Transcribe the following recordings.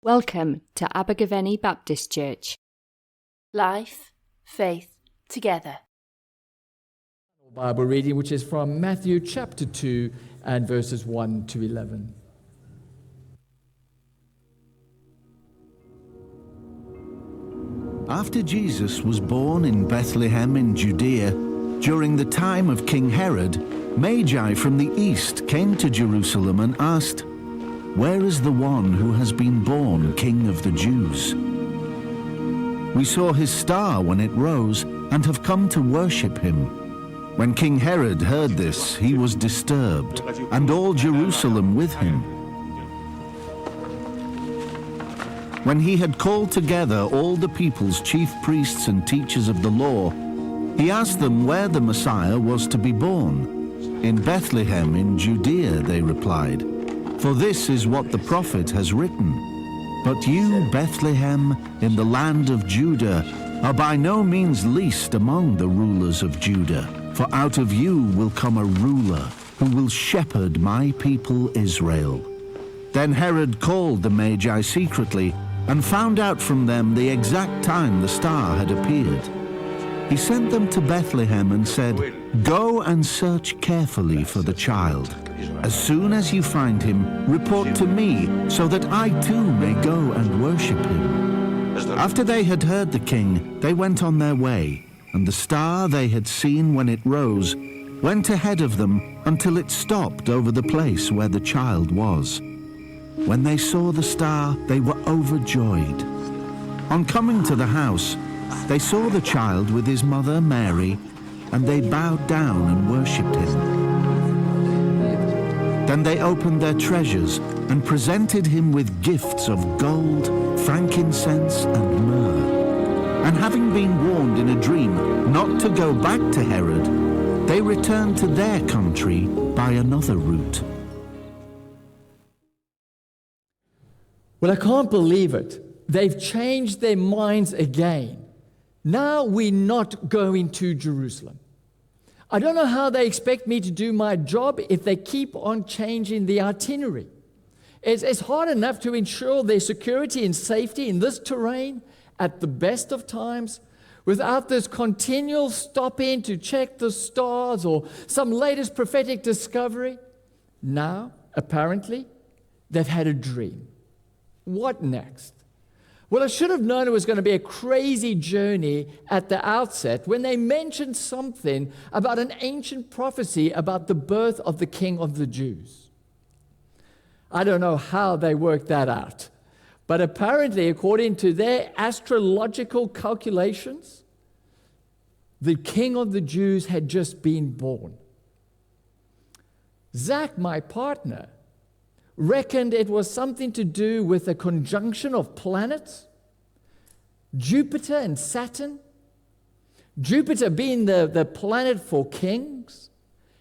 Welcome to Abergavenny Baptist Church. Life, faith, together. Bible reading, which is from Matthew chapter 2 and verses 1 to 11. After Jesus was born in Bethlehem in Judea, during the time of King Herod, Magi from the east came to Jerusalem and asked, "Where is the one who has been born King of the Jews? We saw his star when it rose and have come to worship him." When King Herod heard this, he was disturbed, and all Jerusalem with him. When he had called together all the people's chief priests and teachers of the law, he asked them where the Messiah was to be born. "In Bethlehem in Judea," they replied, "for this is what the prophet has written. But you, Bethlehem, in the land of Judah, are by no means least among the rulers of Judah, for out of you will come a ruler who will shepherd my people Israel." Then Herod called the Magi secretly and found out from them the exact time the star had appeared. He sent them to Bethlehem and said, "Go and search carefully for the child. As soon as you find him, report to me, so that I too may go and worship him." After they had heard the king, they went on their way, and the star they had seen when it rose went ahead of them until it stopped over the place where the child was. When they saw the star, they were overjoyed. On coming to the house, they saw the child with his mother Mary, and they bowed down and worshipped him. Then they opened their treasures and presented him with gifts of gold, frankincense, and myrrh. And having been warned in a dream not to go back to Herod, they returned to their country by another route. Well, I can't believe it. They've changed their minds again. Now we're not going to Jerusalem. I don't know how they expect me to do my job if they keep on changing the itinerary. It's hard enough to ensure their security and safety in this terrain at the best of times without this continual stop-in to check the stars or some latest prophetic discovery. Now, apparently, they've had a dream. What next? Well, I should have known it was going to be a crazy journey at the outset when they mentioned something about an ancient prophecy about the birth of the King of the Jews. I don't know how they worked that out, but apparently, according to their astrological calculations, the King of the Jews had just been born. Zach, my partner, reckoned it was something to do with a conjunction of planets, Jupiter and Saturn, Jupiter being the planet for kings,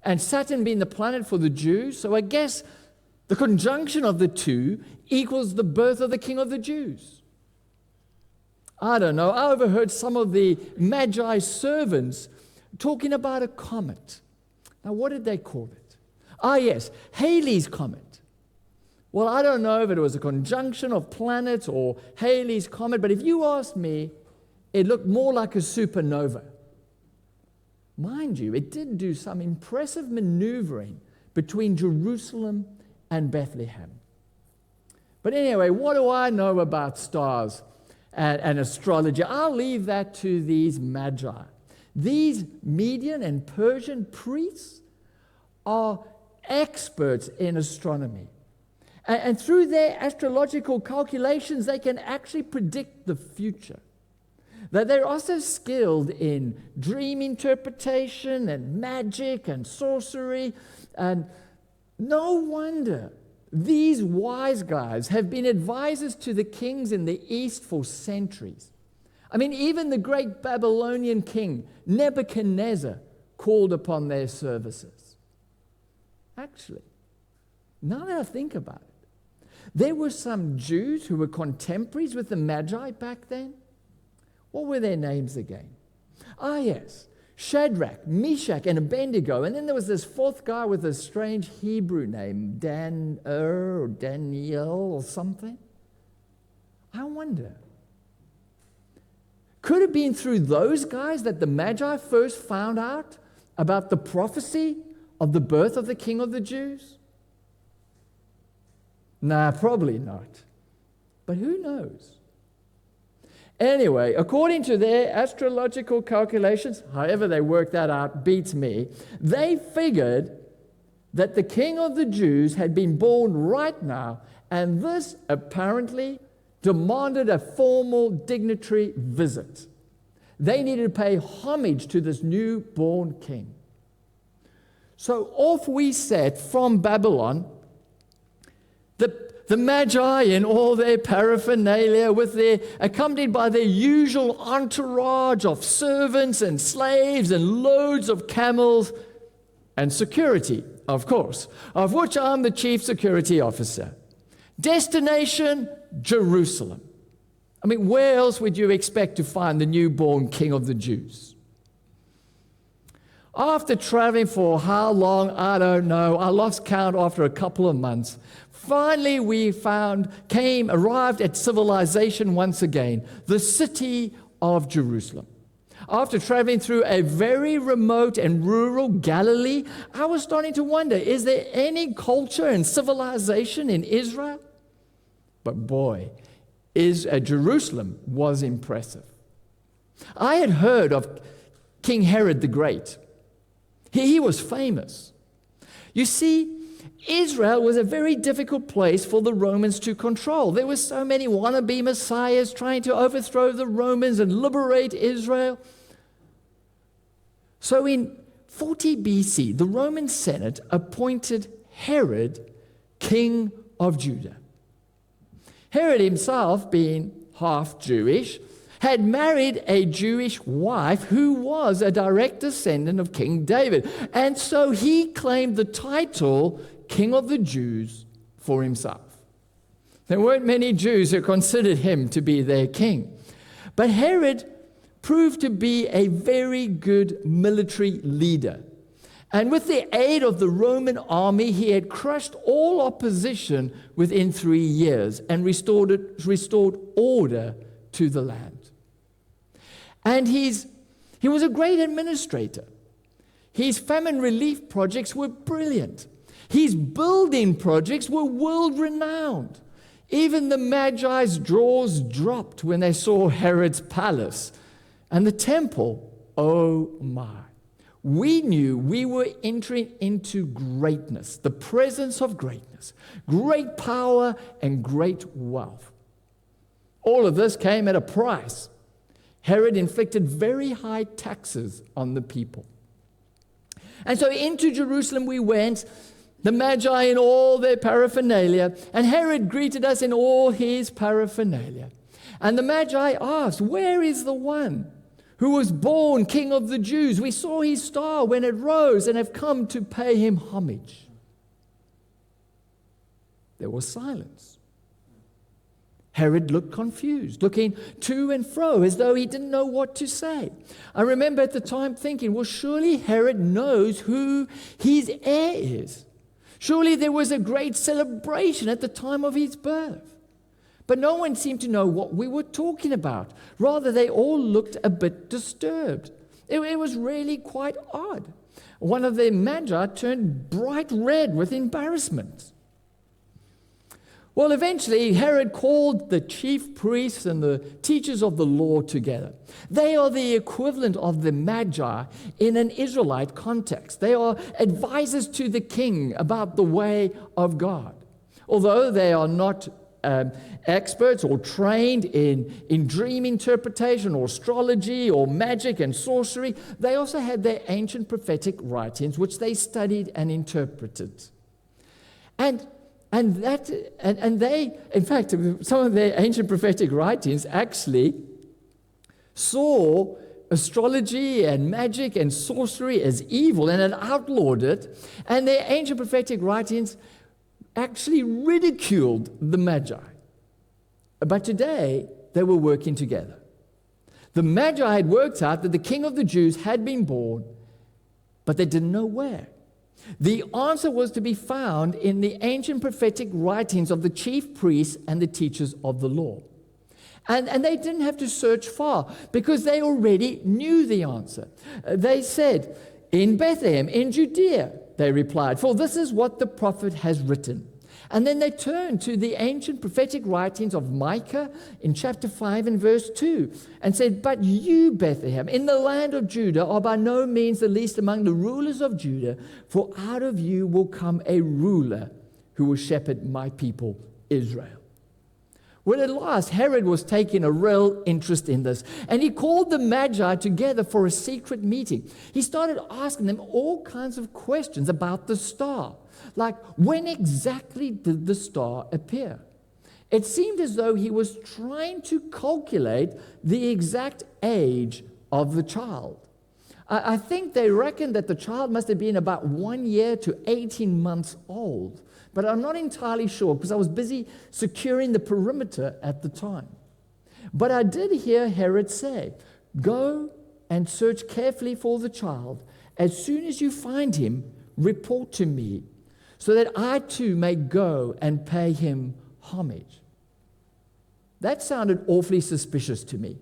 and Saturn being the planet for the Jews. So I guess the conjunction of the two equals the birth of the King of the Jews. I don't know. I overheard some of the Magi servants talking about a comet. Now, what did they call it? Ah, yes, Halley's Comet. Well, I don't know if it was a conjunction of planets or Halley's Comet, but if you asked me, it looked more like a supernova. Mind you, it did do some impressive maneuvering between Jerusalem and Bethlehem. But anyway, what do I know about stars and astrology? I'll leave that to these Magi. These Median and Persian priests are experts in astronomy. And through their astrological calculations, they can actually predict the future. That they're also skilled in dream interpretation and magic and sorcery. And no wonder these wise guys have been advisors to the kings in the East for centuries. I mean, even the great Babylonian king, Nebuchadnezzar, called upon their services. Actually, now that I think about it, there were some Jews who were contemporaries with the Magi back then. What were their names again? Ah, yes, Shadrach, Meshach, and Abednego. And then there was this fourth guy with a strange Hebrew name, Dan or Daniel or something. I wonder, could it have been through those guys that the Magi first found out about the prophecy of the birth of the King of the Jews? Nah, probably not. But who knows? Anyway, according to their astrological calculations, however they worked that out beats me, they figured that the King of the Jews had been born right now, and this apparently demanded a formal dignitary visit. They needed to pay homage to this newborn king. So off we set from Babylon, the Magi in all their paraphernalia, accompanied by their usual entourage of servants and slaves and loads of camels and security, of course, of which I'm the chief security officer. Destination, Jerusalem. I mean, where else would you expect to find the newborn King of the Jews? After traveling for how long, I don't know, I lost count after a couple of months. Finally, we arrived at civilization once again, the city of Jerusalem. After traveling through a very remote and rural Galilee, I was starting to wonder, is there any culture and civilization in Israel? But boy, Jerusalem was impressive. I had heard of King Herod the Great. He was famous. You see, Israel was a very difficult place for the Romans to control. There were so many wannabe messiahs trying to overthrow the Romans and liberate Israel. So in 40 BC, the Roman Senate appointed Herod king of Judah. Herod himself, being half Jewish, had married a Jewish wife who was a direct descendant of King David. And so he claimed the title King of the Jews for himself. There weren't many Jews who considered him to be their king. But Herod proved to be a very good military leader. And with the aid of the Roman army, he had crushed all opposition within 3 years and restored order to the land. And he was a great administrator. His famine relief projects were brilliant. His building projects were world-renowned. Even the Magi's jaws dropped when they saw Herod's palace. And the temple, oh my. We knew we were entering into greatness, the presence of greatness, great power and great wealth. All of this came at a price. Herod inflicted very high taxes on the people. And so into Jerusalem we went, the Magi in all their paraphernalia, and Herod greeted us in all his paraphernalia. And the Magi asked, "Where is the one who was born King of the Jews? We saw his star when it rose and have come to pay him homage." There was silence. Herod looked confused, looking to and fro as though he didn't know what to say. I remember at the time thinking, well, surely Herod knows who his heir is. Surely there was a great celebration at the time of his birth. But no one seemed to know what we were talking about. Rather, they all looked a bit disturbed. It was really quite odd. One of the Magi turned bright red with embarrassment. Well, eventually, Herod called the chief priests and the teachers of the law together. They are the equivalent of the Magi in an Israelite context. They are advisors to the king about the way of God. Although they are not experts or trained in dream interpretation or astrology or magic and sorcery, they also had their ancient prophetic writings, which they studied and interpreted. And they, in fact, some of their ancient prophetic writings actually saw astrology and magic and sorcery as evil and had outlawed it. And their ancient prophetic writings actually ridiculed the Magi. But today, they were working together. The Magi had worked out that the King of the Jews had been born, but they didn't know where. The answer was to be found in the ancient prophetic writings of the chief priests and the teachers of the law. And they didn't have to search far because they already knew the answer. They said, "In Bethlehem, in Judea," they replied, "for this is what the prophet has written." And then they turned to the ancient prophetic writings of Micah in chapter 5 and verse 2 and said, "But you, Bethlehem, in the land of Judah, are by no means the least among the rulers of Judah, for out of you will come a ruler who will shepherd my people Israel." Well, at last, Herod was taking a real interest in this, and he called the Magi together for a secret meeting. He started asking them all kinds of questions about the star, like when exactly did the star appear? It seemed as though he was trying to calculate the exact age of the child. I think they reckoned that the child must have been about 1 year to 18 months old. But I'm not entirely sure because I was busy securing the perimeter at the time. But I did hear Herod say, "Go and search carefully for the child. As soon as you find him, report to me, so that I too may go and pay him homage." That sounded awfully suspicious to me.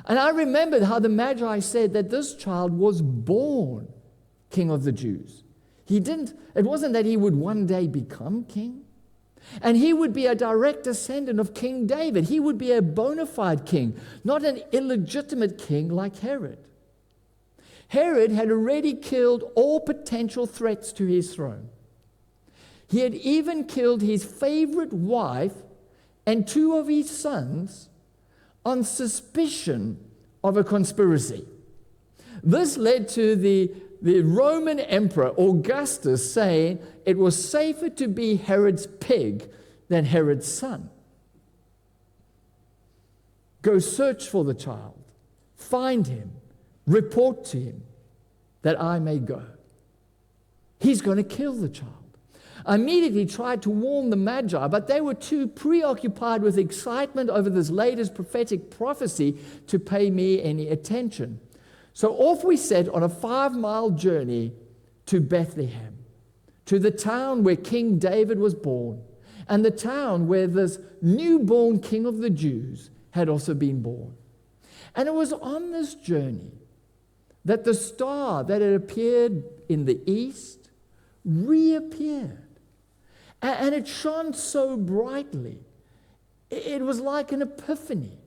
And I remembered how the Magi said that this child was born King of the Jews. It wasn't that he would one day become king. And he would be a direct descendant of King David. He would be a bona fide king, not an illegitimate king like Herod. Herod had already killed all potential threats to his throne. He had even killed his favorite wife and 2 of his sons on suspicion of a conspiracy. This led to the Roman Emperor Augustus saying it was safer to be Herod's pig than Herod's son. "Go search for the child, find him, report to him, that I may go." He's going to kill the child. I immediately tried to warn the Magi, but they were too preoccupied with excitement over this latest prophetic prophecy to pay me any attention. So off we set on a 5-mile journey to Bethlehem, to the town where King David was born, and the town where this newborn King of the Jews had also been born. And it was on this journey that the star that had appeared in the east reappeared. And it shone so brightly. It was like an epiphany.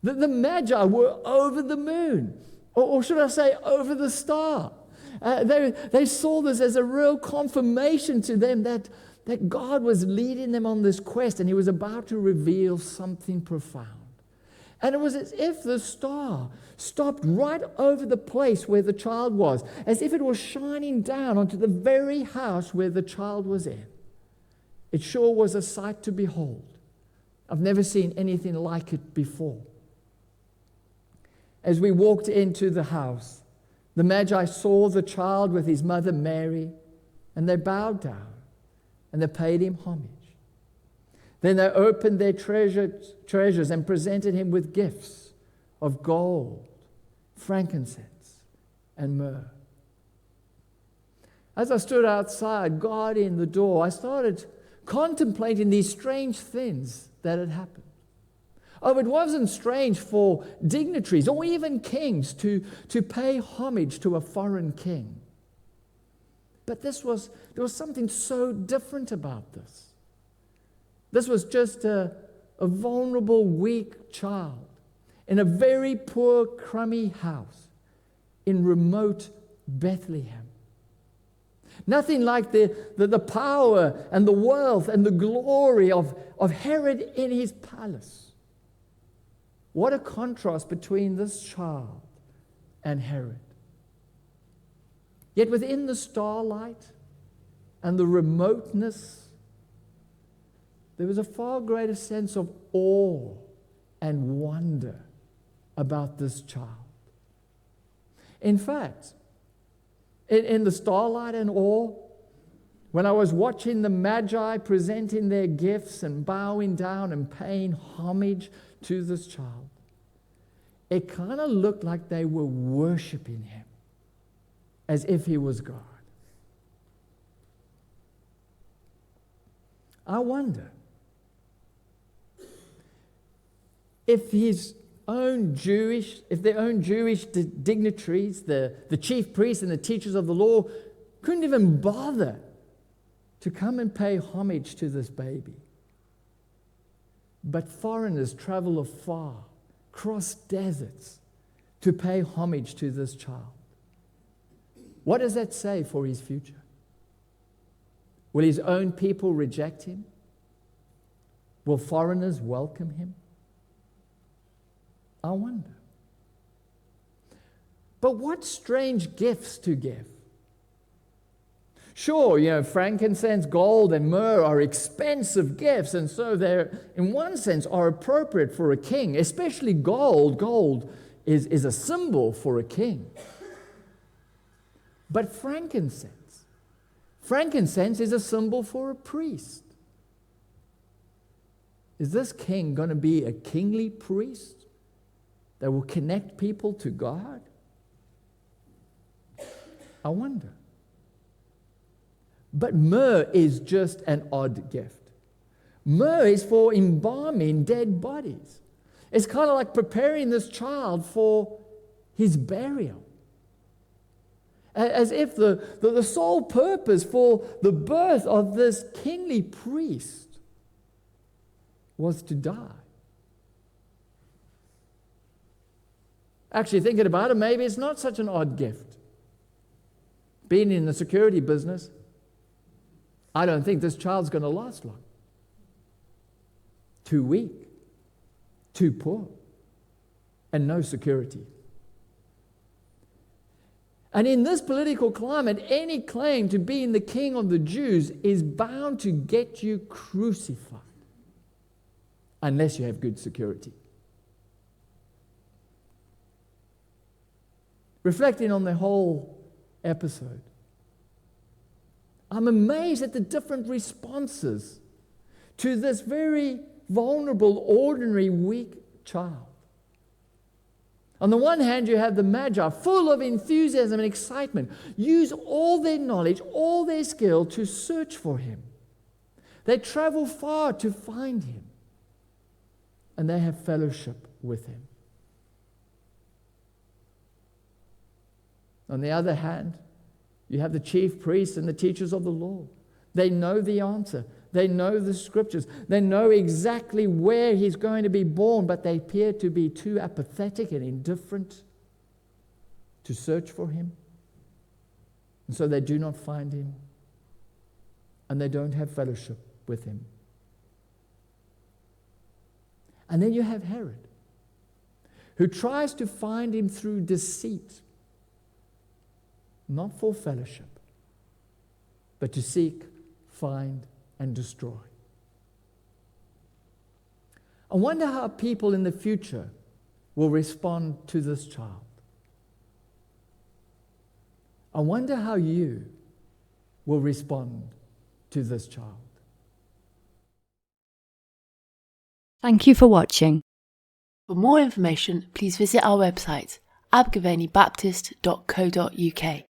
The Magi were over the moon. Or should I say, over the star. They saw this as a real confirmation to them that God was leading them on this quest and he was about to reveal something profound. And it was as if the star stopped right over the place where the child was, as if it was shining down onto the very house where the child was in. It sure was a sight to behold. I've never seen anything like it before. As we walked into the house, the Magi saw the child with his mother Mary, and they bowed down and they paid him homage. Then they opened their treasures and presented him with gifts of gold, frankincense, and myrrh. As I stood outside, guarding the door, I started contemplating these strange things that had happened. Oh, it wasn't strange for dignitaries or even kings to pay homage to a foreign king. But there was something so different about this. This was just a vulnerable, weak child in a very poor, crummy house in remote Bethlehem. Nothing like the power and the wealth and the glory of Herod in his palace. What a contrast between this child and Herod. Yet within the starlight and the remoteness, there was a far greater sense of awe and wonder about this child. In fact, in the starlight and awe, when I was watching the Magi presenting their gifts and bowing down and paying homage to this child, it kind of looked like they were worshiping him as if he was God. I wonder, if their own Jewish dignitaries, the chief priests and the teachers of the law, couldn't even bother to come and pay homage to this baby. But foreigners travel afar, cross deserts, to pay homage to this child. What does that say for his future? Will his own people reject him? Will foreigners welcome him? I wonder. But what strange gifts to give. Sure, frankincense, gold, and myrrh are expensive gifts, and so they, in one sense, are appropriate for a king, especially gold. Gold is a symbol for a king. But frankincense is a symbol for a priest. Is this king going to be a kingly priest that will connect people to God? I wonder. But myrrh is just an odd gift. Myrrh is for embalming dead bodies. It's kind of like preparing this child for his burial. As if the sole purpose for the birth of this kingly priest was to die. Actually, thinking about it, maybe it's not such an odd gift. Being in the security business, I don't think this child's going to last long. Too weak, too poor, and no security. And in this political climate, any claim to being the king of the Jews is bound to get you crucified unless you have good security. Reflecting on the whole episode, I'm amazed at the different responses to this very vulnerable, ordinary, weak child. On the one hand, you have the Magi, full of enthusiasm and excitement, use all their knowledge, all their skill to search for him. They travel far to find him, and they have fellowship with him. On the other hand, you have the chief priests and the teachers of the law. They know the answer. They know the scriptures. They know exactly where he's going to be born, but they appear to be too apathetic and indifferent to search for him. And so they do not find him, and they don't have fellowship with him. And then you have Herod, who tries to find him through deceit, not for fellowship, but to seek, find, and destroy. I wonder how people in the future will respond to this child. I wonder how you will respond to this child. Thank you for watching. For more information, please visit our website, abergavenybaptist.co.uk.